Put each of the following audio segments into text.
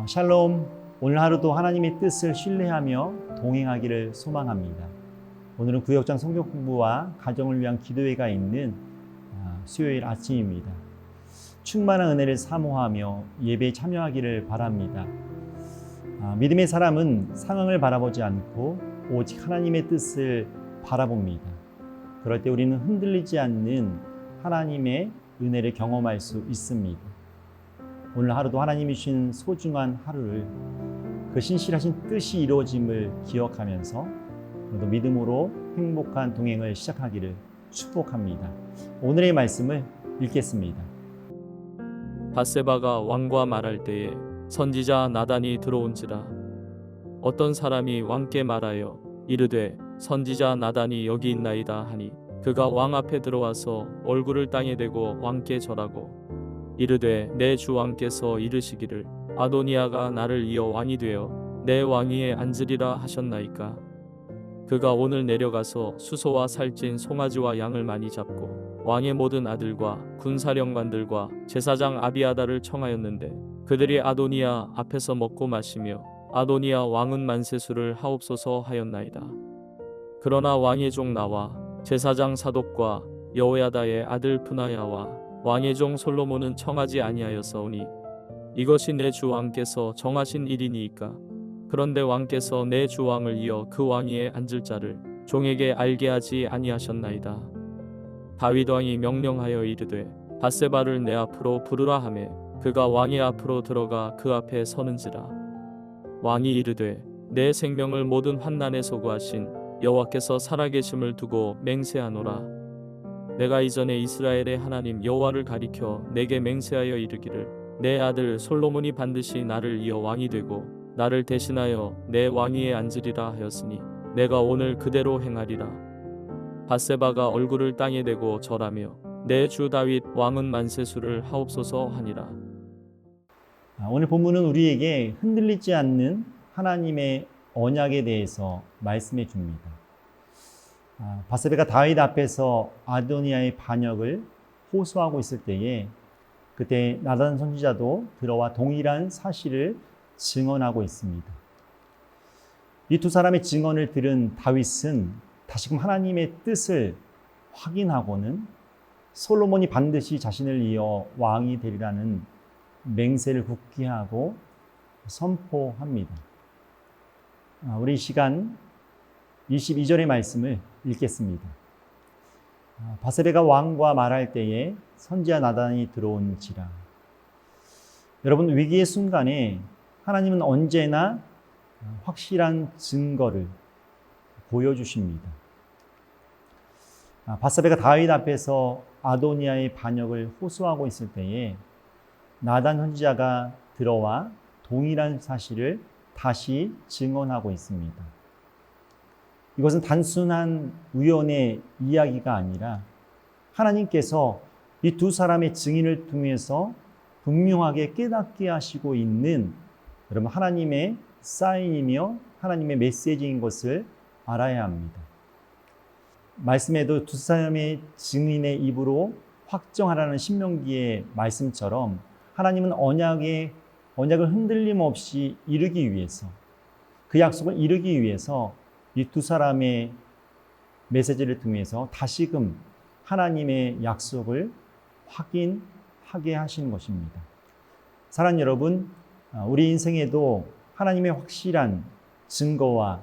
샬롬. 오늘 하루도 하나님의 뜻을 신뢰하며 동행하기를 소망합니다. 오늘은 구역장 성경 공부와 가정을 위한 기도회가 있는 수요일 아침입니다. 충만한 은혜를 사모하며 예배에 참여하기를 바랍니다. 믿음의 사람은 상황을 바라보지 않고 오직 하나님의 뜻을 바라봅니다. 그럴 때 우리는 흔들리지 않는 하나님의 은혜를 경험할 수 있습니다. 오늘 하루도 하나님이 주신 소중한 하루를 그 신실하신 뜻이 이루어짐을 기억하면서 오늘도 믿음으로 행복한 동행을 시작하기를 축복합니다. 오늘의 말씀을 읽겠습니다. 밧세바가 왕과 말할 때에 선지자 나단이 들어온지라. 어떤 사람이 왕께 말하여 이르되 선지자 나단이 여기 있나이다 하니 그가 왕 앞에 들어와서 얼굴을 땅에 대고 왕께 절하고 이르되 내 주 왕께서 이르시기를 아도니아가 나를 이어 왕이 되어 내 왕위에 앉으리라 하셨나이까. 그가 오늘 내려가서 수소와 살찐 송아지와 양을 많이 잡고 왕의 모든 아들과 군사령관들과 제사장 아비아다를 청하였는데 그들이 아도니아 앞에서 먹고 마시며 아도니아 왕은 만세수를 하옵소서 하였나이다. 그러나 왕의 종 나와 제사장 사독과 여호야다의 아들 브나야와 왕의 종 솔로몬은 청하지 아니하였사오니 이것이 내 주 왕께서 정하신 일이니이까. 그런데 왕께서 내 주 왕을 이어 그 왕위에 앉을 자를 종에게 알게 하지 아니하셨나이다. 다윗 왕이 명령하여 이르되 밧세바를 내 앞으로 부르라 하매 그가 왕의 앞으로 들어가 그 앞에 서는지라. 왕이 이르되 내 생명을 모든 환난에 소구하신 여호와께서 살아계심을 두고 맹세하노라. 내가 이전에 이스라엘의 하나님 여호와를 가리켜 내게 맹세하여 이르기를 내 아들 솔로몬이 반드시 나를 이어 왕이 되고 나를 대신하여 내 왕위에 앉으리라 하였으니 내가 오늘 그대로 행하리라. 밧세바가 얼굴을 땅에 대고 절하며 내 주 다윗 왕은 만세수를 하옵소서 하니라. 오늘 본문은 우리에게 흔들리지 않는 하나님의 언약에 대해서 말씀해 줍니다. 밧세바가 다윗 앞에서 아도니아의 반역을 호소하고 있을 때에 그때 나단 선지자도 들어와 동일한 사실을 증언하고 있습니다. 이 두 사람의 증언을 들은 다윗은 다시금 하나님의 뜻을 확인하고는 솔로몬이 반드시 자신을 이어 왕이 되리라는 맹세를 굳게 하고 선포합니다. 우리 이 시간 22절의 말씀을 읽겠습니다. 밧세바가 왕과 말할 때에 선지자 나단이 들어온지라. 여러분, 위기의 순간에 하나님은 언제나 확실한 증거를 보여주십니다. 밧세바가 다윗 앞에서 아도니아의 반역을 호소하고 있을 때에 나단 선지자가 들어와 동일한 사실을 다시 증언하고 있습니다. 이것은 단순한 우연의 이야기가 아니라 하나님께서 이 두 사람의 증인을 통해서 분명하게 깨닫게 하시고 있는 여러분 하나님의 사인이며 하나님의 메시지인 것을 알아야 합니다. 말씀에도 두 사람의 증인의 입으로 확정하라는 신명기의 말씀처럼 하나님은 언약을 흔들림 없이 이루기 위해서 그 약속을 이루기 위해서 이 두 사람의 메시지를 통해서 다시금 하나님의 약속을 확인하게 하시는 것입니다. 사랑하는 여러분, 우리 인생에도 하나님의 확실한 증거와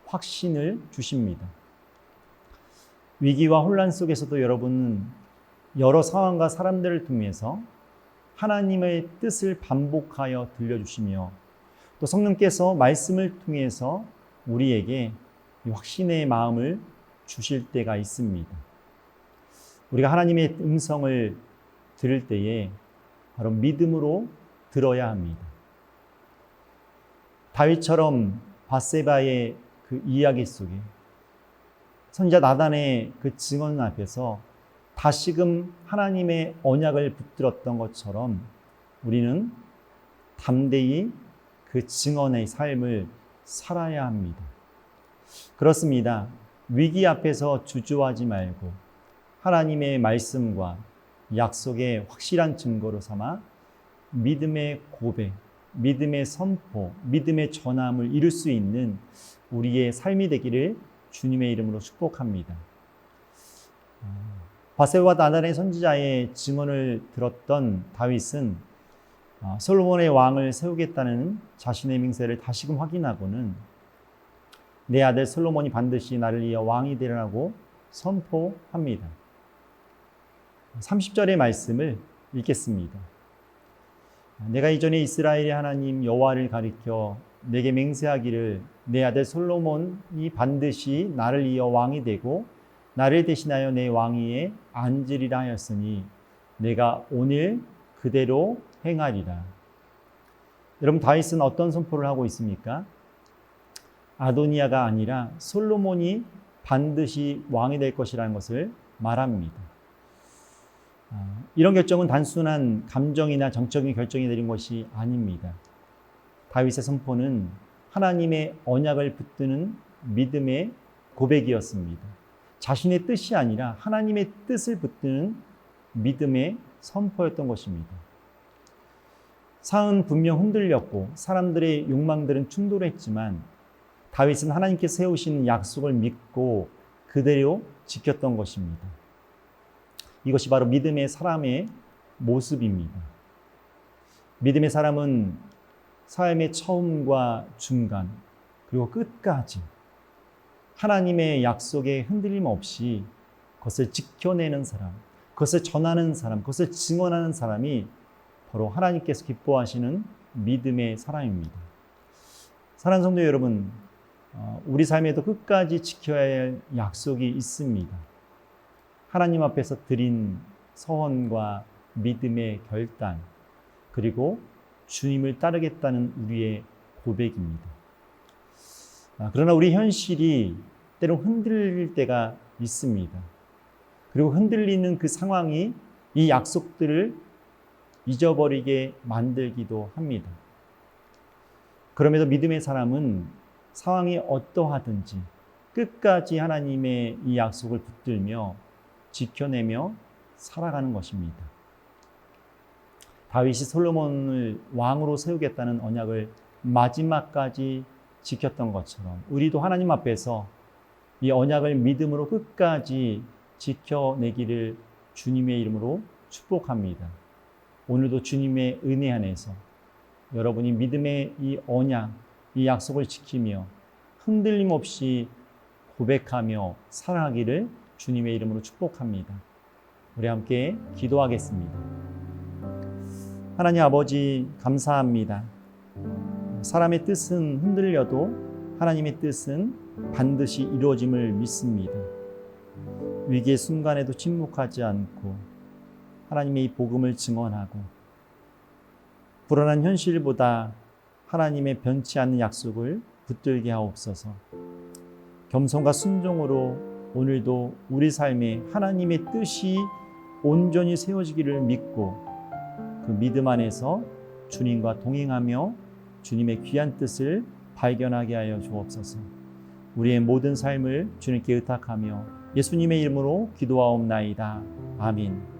확신을 주십니다. 위기와 혼란 속에서도 여러분은 여러 상황과 사람들을 통해서 하나님의 뜻을 반복하여 들려주시며 또 성령께서 말씀을 통해서 우리에게 확신의 마음을 주실 때가 있습니다. 우리가 하나님의 음성을 들을 때에 바로 믿음으로 들어야 합니다. 다윗처럼 밧세바의 그 이야기 속에 선지자 나단의 그 증언 앞에서 다시금 하나님의 언약을 붙들었던 것처럼 우리는 담대히 그 증언의 삶을 살아야 합니다. 그렇습니다. 위기 앞에서 주저하지 말고 하나님의 말씀과 약속의 확실한 증거로 삼아 믿음의 고백, 믿음의 선포, 믿음의 전함을 이룰 수 있는 우리의 삶이 되기를 주님의 이름으로 축복합니다. 바세바와 나단의 선지자의 증언을 들었던 다윗은 솔로몬의 왕을 세우겠다는 자신의 맹세를 다시금 확인하고는 내 아들 솔로몬이 반드시 나를 이어 왕이 되리라고 선포합니다. 30절의 말씀을 읽겠습니다. 내가 이전에 이스라엘의 하나님 여호와를 가리켜 내게 맹세하기를 내 아들 솔로몬이 반드시 나를 이어 왕이 되고 나를 대신하여 내 왕위에 앉으리라 하였으니 내가 오늘 그대로 행하리라. 여러분, 다윗은 어떤 선포를 하고 있습니까? 아도니아가 아니라 솔로몬이 반드시 왕이 될 것이라는 것을 말합니다. 이런 결정은 단순한 감정이나 정적인 결정이 내린 것이 아닙니다. 다윗의 선포는 하나님의 언약을 붙드는 믿음의 고백이었습니다. 자신의 뜻이 아니라 하나님의 뜻을 붙드는 믿음의 선포였던 것입니다. 상은 분명 흔들렸고 사람들의 욕망들은 충돌했지만 다윗은 하나님께서 세우신 약속을 믿고 그대로 지켰던 것입니다. 이것이 바로 믿음의 사람의 모습입니다. 믿음의 사람은 삶의 처음과 중간 그리고 끝까지 하나님의 약속에 흔들림 없이 그것을 지켜내는 사람, 그것을 전하는 사람, 그것을 증언하는 사람이 바로 하나님께서 기뻐하시는 믿음의 사람입니다. 사랑하는 성도 여러분, 우리 삶에도 끝까지 지켜야 할 약속이 있습니다. 하나님 앞에서 드린 서원과 믿음의 결단, 그리고 주님을 따르겠다는 우리의 고백입니다. 그러나 우리 현실이 때론 흔들릴 때가 있습니다. 그리고 흔들리는 그 상황이 이 약속들을 잊어버리게 만들기도 합니다. 그럼에도 믿음의 사람은 상황이 어떠하든지 끝까지 하나님의 이 약속을 붙들며 지켜내며 살아가는 것입니다. 다윗이 솔로몬을 왕으로 세우겠다는 언약을 마지막까지 지켰던 것처럼 우리도 하나님 앞에서 이 언약을 믿음으로 끝까지 지켜내기를 주님의 이름으로 축복합니다. 오늘도 주님의 은혜 안에서 여러분이 믿음의 이 언약, 이 약속을 지키며 흔들림 없이 고백하며 살아가기를 주님의 이름으로 축복합니다. 우리 함께 기도하겠습니다. 하나님 아버지, 감사합니다. 사람의 뜻은 흔들려도 하나님의 뜻은 반드시 이루어짐을 믿습니다. 위기의 순간에도 침묵하지 않고 하나님의 이 복음을 증언하고 불안한 현실보다 하나님의 변치 않는 약속을 붙들게 하옵소서. 겸손과 순종으로 오늘도 우리 삶에 하나님의 뜻이 온전히 세워지기를 믿고 그 믿음 안에서 주님과 동행하며 주님의 귀한 뜻을 발견하게 하여 주옵소서. 우리의 모든 삶을 주님께 의탁하며 예수님의 이름으로 기도하옵나이다. 아멘.